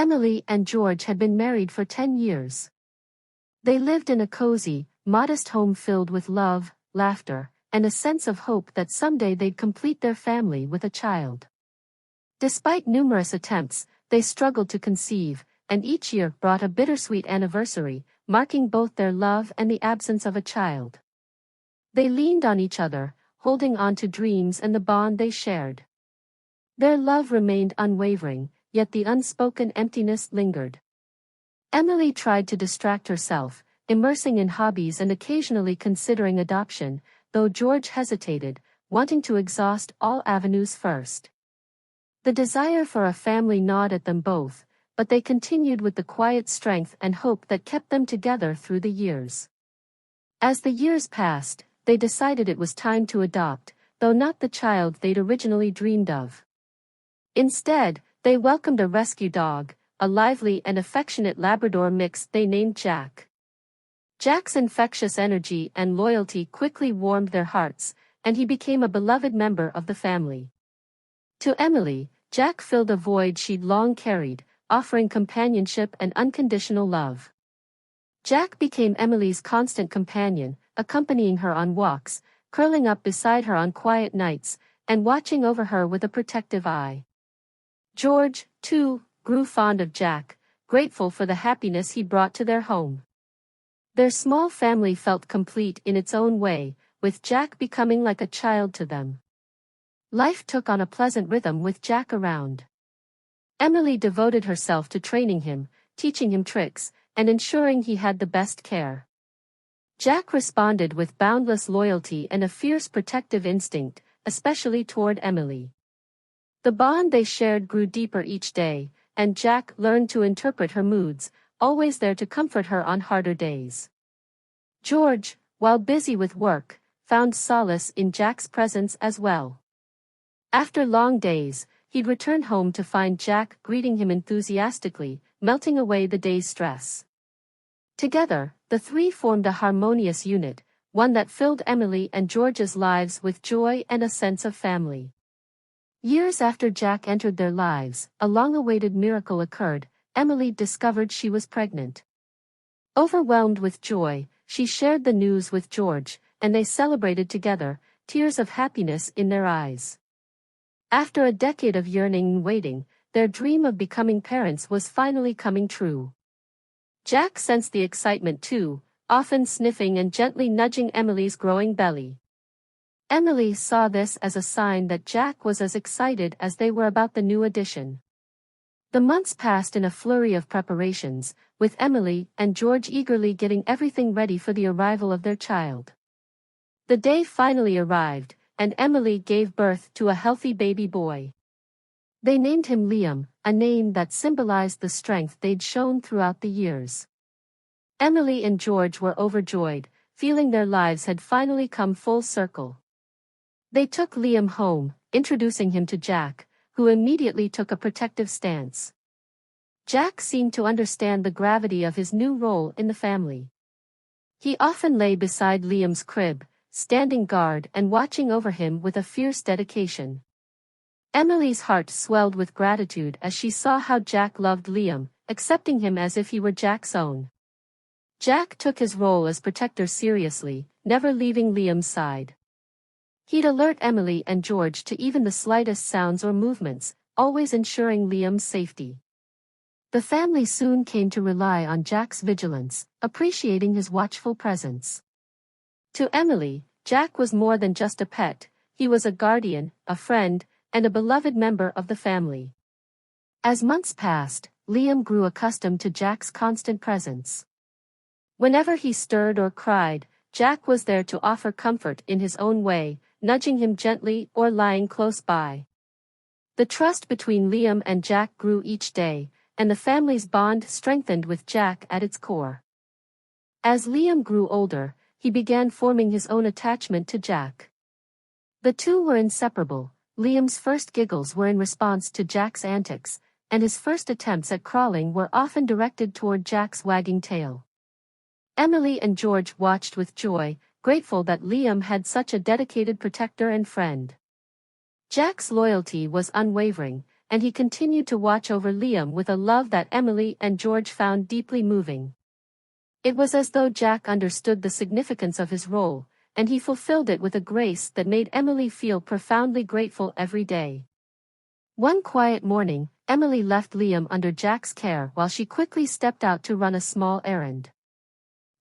Emily and George had been married for 10 years. They lived in a cozy, modest home filled with love, laughter, and a sense of hope that someday they'd complete their family with a child. Despite numerous attempts, they struggled to conceive, and each year brought a bittersweet anniversary, marking both their love and the absence of a child. They leaned on each other, holding on to dreams and the bond they shared. Their love remained unwavering, yet the unspoken emptiness lingered. Emily tried to distract herself, immersing in hobbies and occasionally considering adoption, though George hesitated, wanting to exhaust all avenues first. The desire for a family gnawed at them both, but they continued with the quiet strength and hope that kept them together through the years. As the years passed, they decided it was time to adopt, though not the child they'd originally dreamed of. Instead, they welcomed a rescue dog, a lively and affectionate Labrador mix they named Jack. Jack's infectious energy and loyalty quickly warmed their hearts, and he became a beloved member of the family. To Emily, Jack filled a void she'd long carried, offering companionship and unconditional love. Jack became Emily's constant companion, accompanying her on walks, curling up beside her on quiet nights, and watching over her with a protective eye. George, too, grew fond of Jack, grateful for the happiness he brought to their home. Their small family felt complete in its own way, with Jack becoming like a child to them. Life took on a pleasant rhythm with Jack around. Emily devoted herself to training him, teaching him tricks, and ensuring he had the best care. Jack responded with boundless loyalty and a fierce protective instinct, especially toward Emily. The bond they shared grew deeper each day, and Jack learned to interpret her moods, always there to comfort her on harder days. George, while busy with work, found solace in Jack's presence as well. After long days, he'd return home to find Jack greeting him enthusiastically, melting away the day's stress. Together, the three formed a harmonious unit, one that filled Emily and George's lives with joy and a sense of family. Years after Jack entered their lives, a long-awaited miracle occurred. Emily discovered she was pregnant. Overwhelmed with joy, she shared the news with George, and they celebrated together, tears of happiness in their eyes. After a decade of yearning and waiting, their dream of becoming parents was finally coming true. Jack sensed the excitement too, often sniffing and gently nudging Emily's growing belly. Emily saw this as a sign that Jack was as excited as they were about the new addition. The months passed in a flurry of preparations, with Emily and George eagerly getting everything ready for the arrival of their child. The day finally arrived, and Emily gave birth to a healthy baby boy. They named him Liam, a name that symbolized the strength they'd shown throughout the years. Emily and George were overjoyed, feeling their lives had finally come full circle. They took Liam home, introducing him to Jack, who immediately took a protective stance. Jack seemed to understand the gravity of his new role in the family. He often lay beside Liam's crib, standing guard and watching over him with a fierce dedication. Emily's heart swelled with gratitude as she saw how Jack loved Liam, accepting him as if he were Jack's own. Jack took his role as protector seriously, never leaving Liam's side. He'd alert Emily and George to even the slightest sounds or movements, always ensuring Liam's safety. The family soon came to rely on Jack's vigilance, appreciating his watchful presence. To Emily, Jack was more than just a pet, he was a guardian, a friend, and a beloved member of the family. As months passed, Liam grew accustomed to Jack's constant presence. Whenever he stirred or cried, Jack was there to offer comfort in his own way, nudging him gently or lying close by. The trust between Liam and Jack grew each day, and the family's bond strengthened with Jack at its core. As Liam grew older, he began forming his own attachment to Jack. The two were inseparable. Liam's first giggles were in response to Jack's antics, and his first attempts at crawling were often directed toward Jack's wagging tail. Emily and George watched with joy, grateful that Liam had such a dedicated protector and friend. Jack's loyalty was unwavering, and he continued to watch over Liam with a love that Emily and George found deeply moving. It was as though Jack understood the significance of his role, and he fulfilled it with a grace that made Emily feel profoundly grateful every day. One quiet morning, Emily left Liam under Jack's care while she quickly stepped out to run a small errand.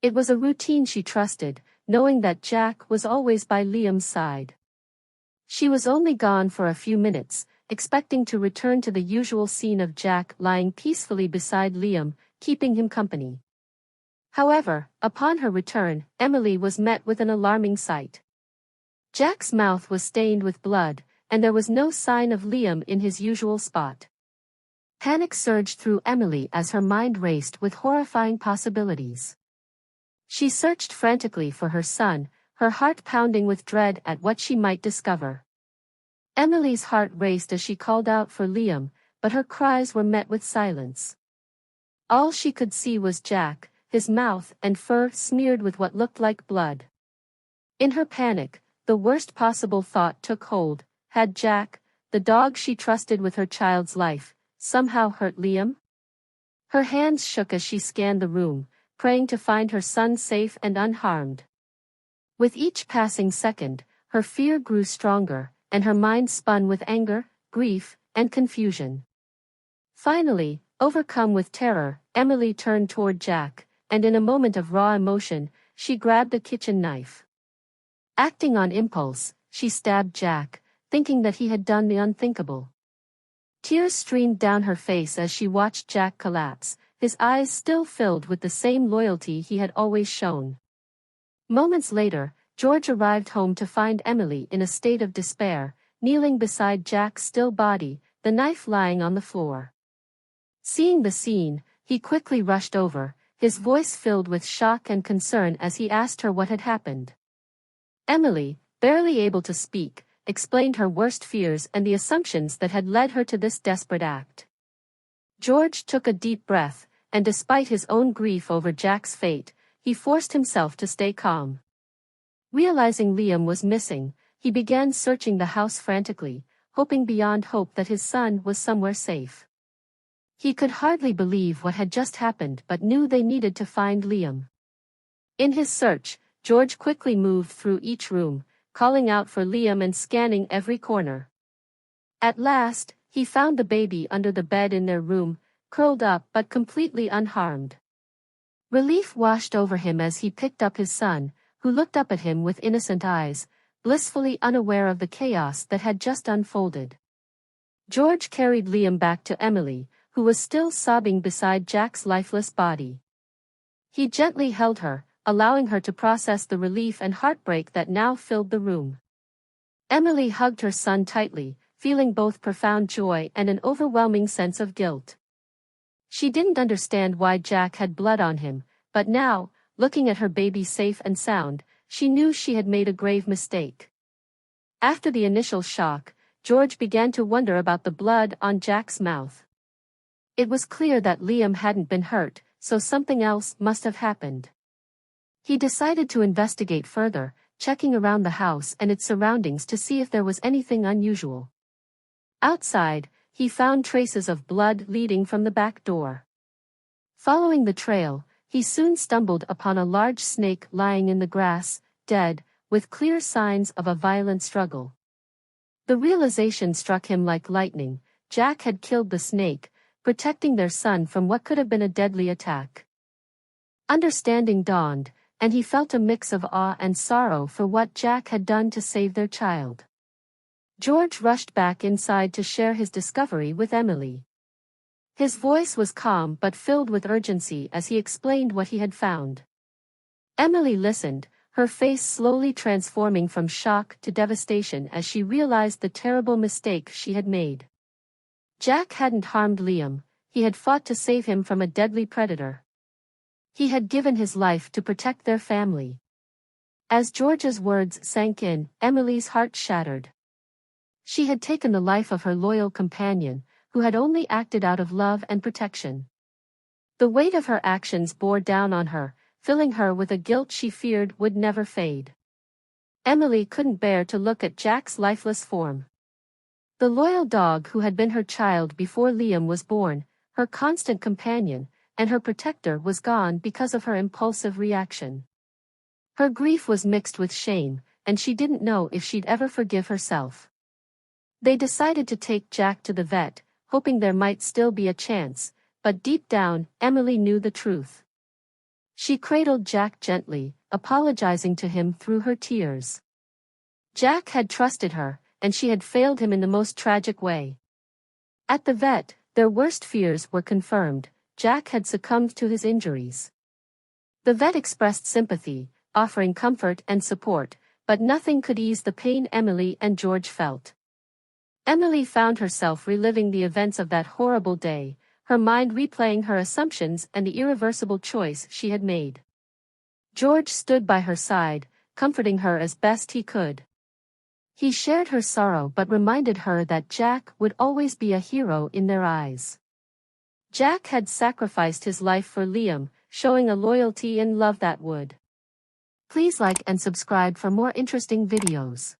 It was a routine she trusted, knowing that Jack was always by Liam's side. She was only gone for a few minutes, expecting to return to the usual scene of Jack lying peacefully beside Liam, keeping him company. However, upon her return, Emily was met with an alarming sight. Jack's mouth was stained with blood, and there was no sign of Liam in his usual spot. Panic surged through Emily as her mind raced with horrifying possibilities. She searched frantically for her son, her heart pounding with dread at what she might discover. Emily's heart raced as she called out for Liam, but her cries were met with silence. All she could see was Jack, his mouth and fur smeared with what looked like blood. In her panic, the worst possible thought took hold: had Jack, the dog she trusted with her child's life, somehow hurt Liam? Her hands shook as she scanned the room, praying to find her son safe and unharmed. With each passing second, her fear grew stronger, and her mind spun with anger, grief, and confusion. Finally, overcome with terror, Emily turned toward Jack, and in a moment of raw emotion, she grabbed a kitchen knife. Acting on impulse, she stabbed Jack, thinking that he had done the unthinkable. Tears streamed down her face as she watched Jack collapse, his eyes still filled with the same loyalty he had always shown. Moments later, George arrived home to find Emily in a state of despair, kneeling beside Jack's still body, the knife lying on the floor. Seeing the scene, he quickly rushed over, his voice filled with shock and concern as he asked her what had happened. Emily, barely able to speak, explained her worst fears and the assumptions that had led her to this desperate act. George took a deep breath, and despite his own grief over Jack's fate, he forced himself to stay calm. Realizing Liam was missing, he began searching the house frantically, hoping beyond hope that his son was somewhere safe. He could hardly believe what had just happened but knew they needed to find Liam. In his search, George quickly moved through each room, calling out for Liam and scanning every corner. At last, he found the baby under the bed in their room, curled up but completely unharmed. Relief washed over him as he picked up his son, who looked up at him with innocent eyes, blissfully unaware of the chaos that had just unfolded. George carried Liam back to Emily, who was still sobbing beside Jack's lifeless body. He gently held her, allowing her to process the relief and heartbreak that now filled the room. Emily hugged her son tightly, feeling both profound joy and an overwhelming sense of guilt. She didn't understand why Jack had blood on him, but now, looking at her baby safe and sound, she knew she had made a grave mistake. After the initial shock, George began to wonder about the blood on Jack's mouth. It was clear that Liam hadn't been hurt, so something else must have happened. He decided to investigate further, checking around the house and its surroundings to see if there was anything unusual. Outside, he found traces of blood leading from the back door. Following the trail, he soon stumbled upon a large snake lying in the grass, dead, with clear signs of a violent struggle. The realization struck him like lightning: Jack had killed the snake, protecting their son from what could have been a deadly attack. Understanding dawned, and he felt a mix of awe and sorrow for what Jack had done to save their child. George rushed back inside to share his discovery with Emily. His voice was calm but filled with urgency as he explained what he had found. Emily listened, her face slowly transforming from shock to devastation as she realized the terrible mistake she had made. Jack hadn't harmed Liam, he had fought to save him from a deadly predator. He had given his life to protect their family. As George's words sank in, Emily's heart shattered. She had taken the life of her loyal companion, who had only acted out of love and protection. The weight of her actions bore down on her, filling her with a guilt she feared would never fade. Emily couldn't bear to look at Jack's lifeless form. The loyal dog who had been her child before Liam was born, her constant companion, and her protector was gone because of her impulsive reaction. Her grief was mixed with shame, and she didn't know if she'd ever forgive herself. They decided to take Jack to the vet, hoping there might still be a chance, but deep down, Emily knew the truth. She cradled Jack gently, apologizing to him through her tears. Jack had trusted her, and she had failed him in the most tragic way. At the vet, their worst fears were confirmed. Jack had succumbed to his injuries. The vet expressed sympathy, offering comfort and support, but nothing could ease the pain Emily and George felt. Emily found herself reliving the events of that horrible day, her mind replaying her assumptions and the irreversible choice she had made. George stood by her side, comforting her as best he could. He shared her sorrow but reminded her that Jack would always be a hero in their eyes. Jack had sacrificed his life for Liam, showing a loyalty and love that would. Please like and subscribe for more interesting videos.